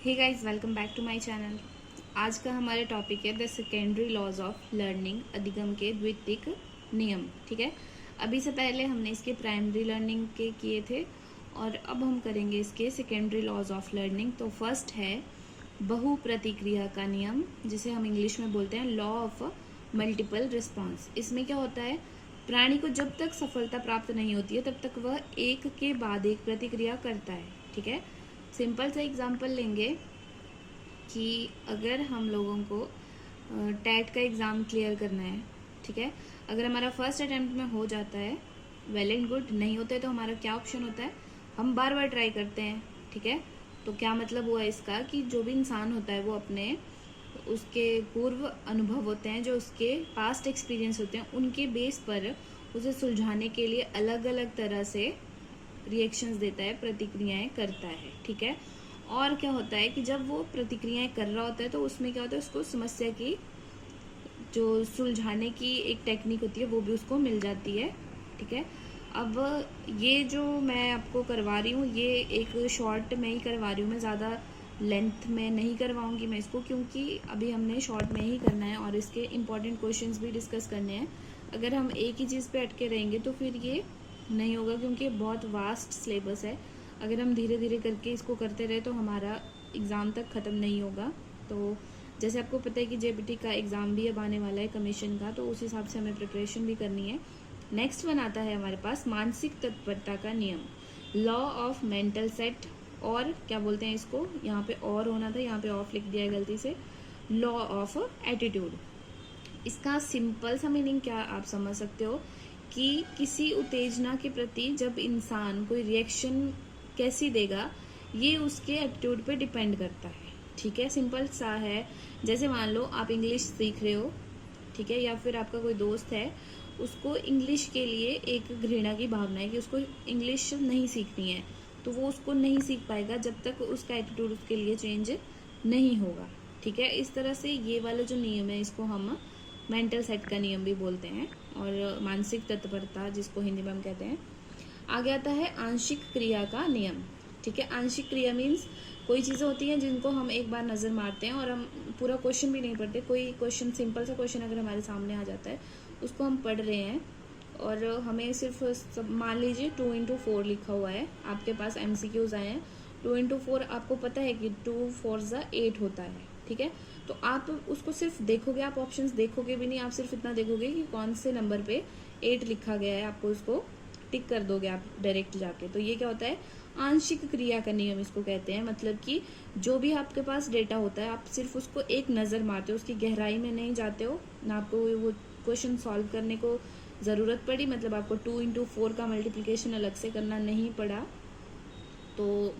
Hey guys, welcome back to my channel. आज का हमारा टॉपिक है the secondary laws of learning, अधिगम के द्वितीयक नियम। ठीक है, अभी से पहले हमने इसके प्राइमरी लर्निंग के किए थे और अब हम करेंगे इसके सेकेंडरी लॉज ऑफ लर्निंग। तो फर्स्ट है बहु प्रतिक्रिया का नियम, जिसे हम इंग्लिश में बोलते हैं लॉ ऑफ मल्टीपल रिस्पॉन्स। इसमें क्या होता है, प्राणी को जब तक सफलता प्राप्त नहीं होती है तब तक वह एक के बाद एक प्रतिक्रिया करता है। ठीक है, सिंपल सा एग्जांपल लेंगे कि अगर हम लोगों को टेट का एग्ज़ाम क्लियर करना है, ठीक है, अगर हमारा फर्स्ट अटेम्प्ट में हो जाता है वेल एंड गुड, नहीं होता है तो हमारा क्या ऑप्शन होता है, हम बार बार ट्राई करते हैं। ठीक है, तो क्या मतलब हुआ इसका कि जो भी इंसान होता है वो अपने उसके पूर्व अनुभव होते हैं, जो उसके पास्ट एक्सपीरियंस होते हैं, उनके बेस पर उसे सुलझाने के लिए अलग अलग तरह से रिएक्शंस देता है, प्रतिक्रियाएं करता है। ठीक है, और क्या होता है कि जब वो प्रतिक्रियाएं कर रहा होता है तो उसमें क्या होता है, उसको समस्या की जो सुलझाने की एक टेक्निक होती है वो भी उसको मिल जाती है। ठीक है, अब ये जो मैं आपको करवा रही हूँ ये एक शॉर्ट में ही करवा रही हूँ, मैं ज़्यादा लेंथ में नहीं करवाऊंगी मैं इसको, क्योंकि अभी हमने शॉर्ट में ही करना है और इसके इम्पॉर्टेंट क्वेश्चंस भी डिस्कस करने हैं। अगर हम एक ही चीज़ पे अटके रहेंगे तो फिर ये नहीं होगा, क्योंकि बहुत वास्ट सिलेबस है। अगर हम धीरे धीरे करके इसको करते रहे तो हमारा एग्ज़ाम तक ख़त्म नहीं होगा। तो जैसे आपको पता है कि जेपीटी का एग्ज़ाम भी अब आने वाला है कमीशन का, तो उस हिसाब से हमें प्रिपरेशन भी करनी है। नेक्स्ट वन आता है हमारे पास मानसिक तत्परता का नियम, लॉ ऑफ मेंटल सेट, और क्या बोलते हैं इसको, यहाँ पे और होना था, यहाँ पे ऑफ लिख दिया है गलती से, लॉ ऑफ एटीट्यूड। इसका सिंपल सा मीनिंग क्या आप समझ सकते हो कि किसी उत्तेजना के प्रति जब इंसान कोई रिएक्शन कैसी देगा ये उसके एटीट्यूड पे डिपेंड करता है। ठीक है, सिंपल सा है। जैसे मान लो आप इंग्लिश सीख रहे हो, ठीक है, या फिर आपका कोई दोस्त है, उसको इंग्लिश के लिए एक घृणा की भावना है कि उसको इंग्लिश नहीं सीखनी है, तो वो उसको नहीं सीख पाएगा जब तक उसका एटीट्यूड उसके लिए चेंज नहीं होगा। ठीक है, इस तरह से ये वाला जो नियम है इसको हम मेंटल सेट का नियम भी बोलते हैं, और मानसिक तत्परता जिसको हिंदी में हम कहते हैं। आगे आता है आंशिक क्रिया का नियम। ठीक है, आंशिक क्रिया मीन्स कोई चीज़ें होती हैं जिनको हम एक बार नज़र मारते हैं और हम पूरा क्वेश्चन भी नहीं पढ़ते। कोई क्वेश्चन, सिंपल सा क्वेश्चन अगर हमारे सामने आ जाता है, उसको हम पढ़ रहे हैं और हमें सिर्फ मान लीजिए 2x4 लिखा हुआ है, आपके पास MCQs आए हैं 2x4, आपको पता है कि 2 4 8 होता है। ठीक है, तो आप उसको सिर्फ देखोगे, आप ऑप्शंस देखोगे भी नहीं, आप सिर्फ इतना देखोगे कि कौन से नंबर पे 8 लिखा गया है, आपको उसको टिक कर दोगे आप डायरेक्ट जाके। तो ये क्या होता है, आंशिक क्रिया का नियम इसको कहते हैं। मतलब कि जो भी आपके पास डेटा होता है आप सिर्फ उसको एक नज़र मारते हो, उसकी गहराई में नहीं जाते हो ना, आपको वो क्वेश्चन सॉल्व करने को ज़रूरत पड़ी, मतलब आपको 2x4 का मल्टीप्लिकेशन अलग से करना नहीं पड़ा, तो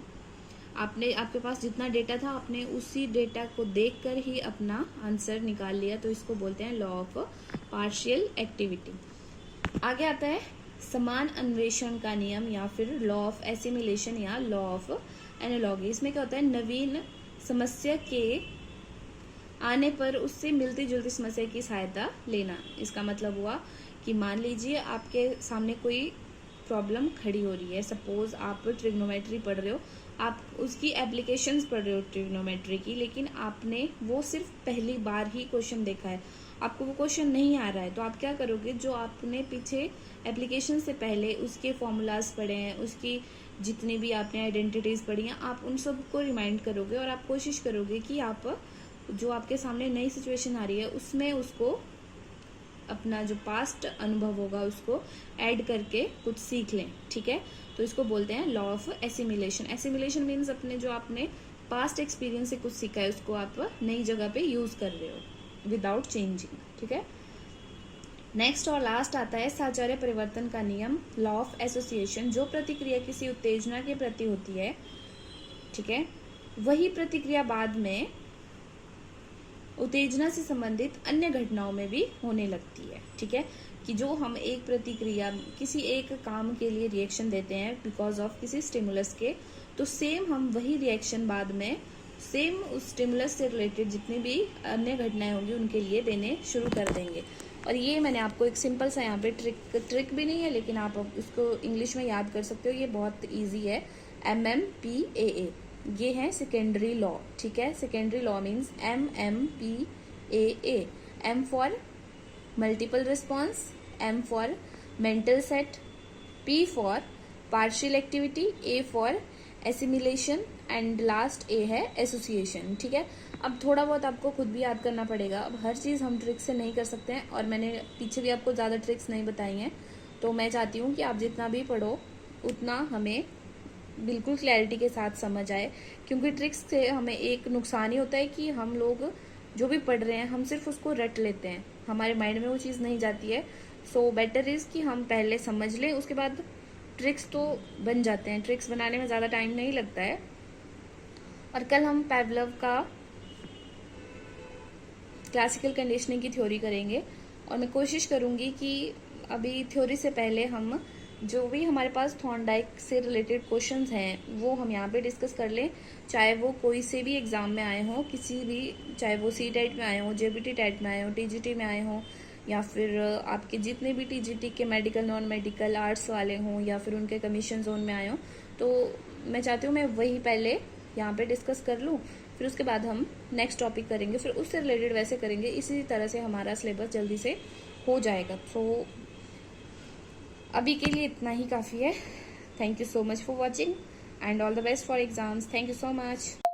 आपने, आपके पास जितना डेटा था आपने उसी डेटा को देखकर ही अपना आंसर निकाल लिया, तो इसको बोलते हैं लॉ ऑफ पार्शियल एक्टिविटी। आगे आता है समान अन्वेषण का नियम, या फिर लॉ ऑफ एसिमिलेशन या लॉ ऑफ एनालॉगी। इसमें क्या होता है, नवीन समस्या के आने पर उससे मिलती जुलती समस्या की सहायता लेना। इसका मतलब हुआ कि मान लीजिए आपके सामने कोई प्रॉब्लम खड़ी हो रही है, सपोज आप ट्रिग्नोमेट्री पढ़ रहे हो, आप उसकी एप्लीकेशंस पढ़ रहे हो ट्रिग्नोमेट्री की, लेकिन आपने वो सिर्फ पहली बार ही क्वेश्चन देखा है, आपको वो क्वेश्चन नहीं आ रहा है, तो आप क्या करोगे, जो आपने पीछे एप्लीकेशन से पहले उसके फॉर्मूलाज पढ़े हैं, उसकी जितनी भी आपने आइडेंटिटीज़ पढ़ी हैं, आप उन सब को रिमाइंड करोगे और आप कोशिश करोगे कि आप जो आपके सामने नई सिचुएशन आ रही है उसमें उसको अपना जो पास्ट अनुभव होगा उसको ऐड करके कुछ सीख लें। ठीक है, तो इसको बोलते हैं law of assimilation. Assimilation means अपने जो आपने पास्ट एक्सपीरियंस से कुछ सीखा है उसको आप नई जगह पे यूज कर रहे हो विदाउट चेंजिंग। ठीक है, नेक्स्ट और लास्ट आता है साचार्य परिवर्तन का नियम, लॉ ऑफ एसोसिएशन। जो प्रतिक्रिया किसी उत्तेजना के प्रति होती है, ठीक है, वही प्रतिक्रिया बाद में उत्तेजना से संबंधित अन्य घटनाओं में भी होने लगती है। ठीक है, कि जो हम एक प्रतिक्रिया किसी एक काम के लिए रिएक्शन देते हैं बिकॉज ऑफ किसी स्टिमुलस के, तो सेम हम वही रिएक्शन बाद में सेम उस स्टिमुलस से रिलेटेड जितनी भी अन्य घटनाएं होंगी उनके लिए देने शुरू कर देंगे। और ये मैंने आपको एक सिंपल सा यहाँ पे ट्रिक भी नहीं है, लेकिन आप इसको इंग्लिश में याद कर सकते हो, ये बहुत ईजी है, MMPAA। ये है सेकेंडरी लॉ, ठीक है। Secondary law means MMPAA, M for multiple response, M for mental set, P for partial activity, A for assimilation and last A है एसोसिएशन, ठीक है। अब थोड़ा बहुत आपको खुद भी याद करना पड़ेगा। अब हर चीज़ हम ट्रिक्स से नहीं कर सकते हैं, और मैंने पीछे भी आपको ज़्यादा ट्रिक्स नहीं बताई हैं, तो मैं चाहती हूँ कि आप जितना भी पढ़ो उतना हमें बिल्कुल क्लैरिटी के साथ समझ आए, क्योंकि ट्रिक्स से हमें एक नुकसान ही होता है कि हम लोग जो भी पढ़ रहे हैं हम सिर्फ उसको रट लेते हैं, हमारे माइंड में वो चीज़ नहीं जाती है। सो बेटर इज़ कि हम पहले समझ लें, उसके बाद ट्रिक्स तो बन जाते हैं। ट्रिक्स बनाने में ज़्यादा टाइम नहीं लगता है। और कल हम पावलोव का क्लासिकल कंडीशनिंग की थ्योरी करेंगे, और मैं कोशिश करूँगी कि अभी थ्योरी से पहले हम जो भी हमारे पास थॉर्नडाइक से रिलेटेड क्वेश्चंस हैं वो हम यहाँ पे डिस्कस कर लें, चाहे वो कोई से भी एग्जाम में आए हों, किसी भी, चाहे वो CTET में आए हों, JBT टेट में आए हों, TGT में आए हों, या फिर आपके जितने भी TGT के मेडिकल, नॉन मेडिकल, आर्ट्स वाले हों, या फिर उनके कमीशन जोन में आए हों। तो मैं चाहती हूँ मैं वही पहले यहाँ पे डिस्कस कर लूँ, फिर उसके बाद हम नेक्स्ट टॉपिक करेंगे, फिर उससे रिलेटेड वैसे करेंगे। इसी तरह से हमारा सिलेबस जल्दी से हो जाएगा। तो अभी के लिए इतना ही काफ़ी है। Thank you so much for watching and all the best for exams. Thank you so much.